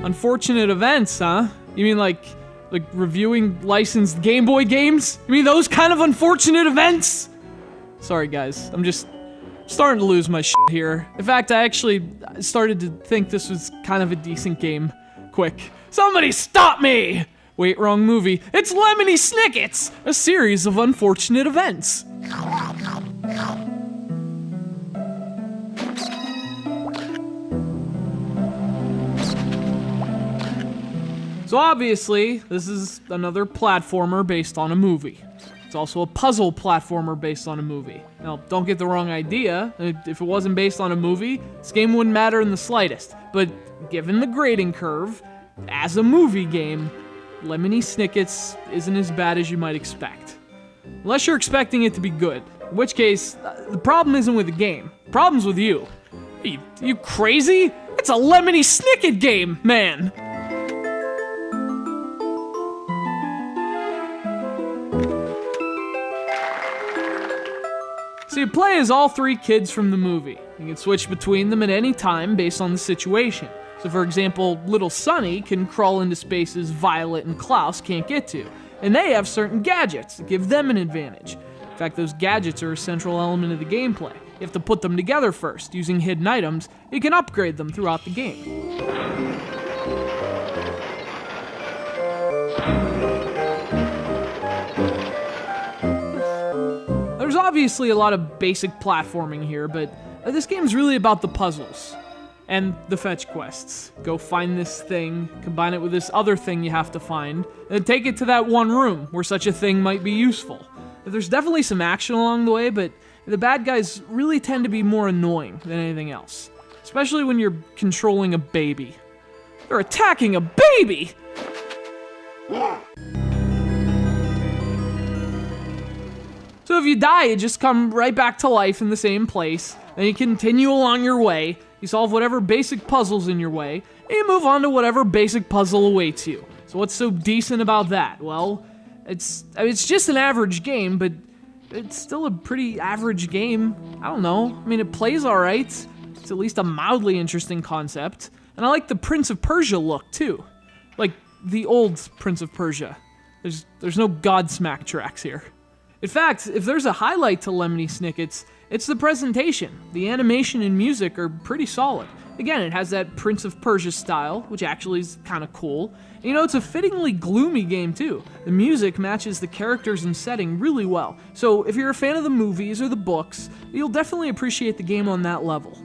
Unfortunate events, huh? You mean like reviewing licensed Game Boy games? You mean those kind of unfortunate events? Sorry guys, I'm just starting to lose my shit here. In fact, I actually started to think this was kind of a decent game. Quick, somebody stop me! Wait, wrong movie. It's Lemony Snicket's, a series of unfortunate events. So obviously, this is another platformer based on a movie. It's also a puzzle platformer based on a movie. Now, don't get the wrong idea. If it wasn't based on a movie, this game wouldn't matter in the slightest. But given the grading curve, as a movie game, Lemony Snicket's isn't as bad as you might expect. Unless you're expecting it to be good. In which case, the problem isn't with the game. The problem's with you. You crazy? It's a Lemony Snicket game, man! So you play as all three kids from the movie. You can switch between them at any time based on the situation. So for example, little Sonny can crawl into spaces Violet and Klaus can't get to, and they have certain gadgets that give them an advantage. In fact, those gadgets are a central element of the gameplay. You have to put them together first. Using hidden items, you can upgrade them throughout the game. There's obviously a lot of basic platforming here, but this game's really about the puzzles and the fetch quests. Go find this thing, combine it with this other thing you have to find, and take it to that one room where such a thing might be useful. There's definitely some action along the way, but the bad guys really tend to be more annoying than anything else, especially when you're controlling a baby. They're attacking a baby! So if you die, you just come right back to life in the same place, then you continue along your way, you solve whatever basic puzzle's in your way, and you move on to whatever basic puzzle awaits you. So what's so decent about that? Well, it's just an average game, but it's still a pretty average game. I don't know. I mean, it plays alright. It's at least a mildly interesting concept. And I like the Prince of Persia look, too. Like, the old Prince of Persia. There's no Godsmack tracks here. In fact, if there's a highlight to Lemony Snicket's, it's the presentation. The animation and music are pretty solid. Again, it has that Prince of Persia style, which actually is kind of cool. And, you know, it's a fittingly gloomy game, too. The music matches the characters and setting really well. So if you're a fan of the movies or the books, you'll definitely appreciate the game on that level.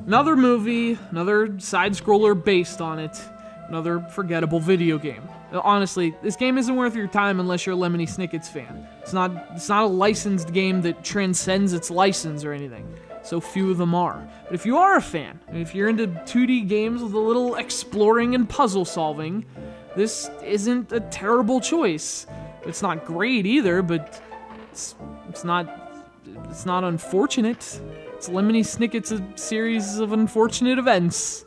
Another movie, another side-scroller based on it, another forgettable video game. Honestly, this game isn't worth your time unless you're a Lemony Snicket's fan. It's not a licensed game that transcends its license or anything. So few of them are. But if you are a fan, and if you're into 2D games with a little exploring and puzzle solving, this isn't a terrible choice. It's not great either, but it's not unfortunate. It's Lemony Snicket's a series of unfortunate events.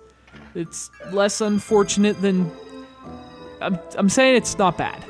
It's less unfortunate than... I'm saying it's not bad.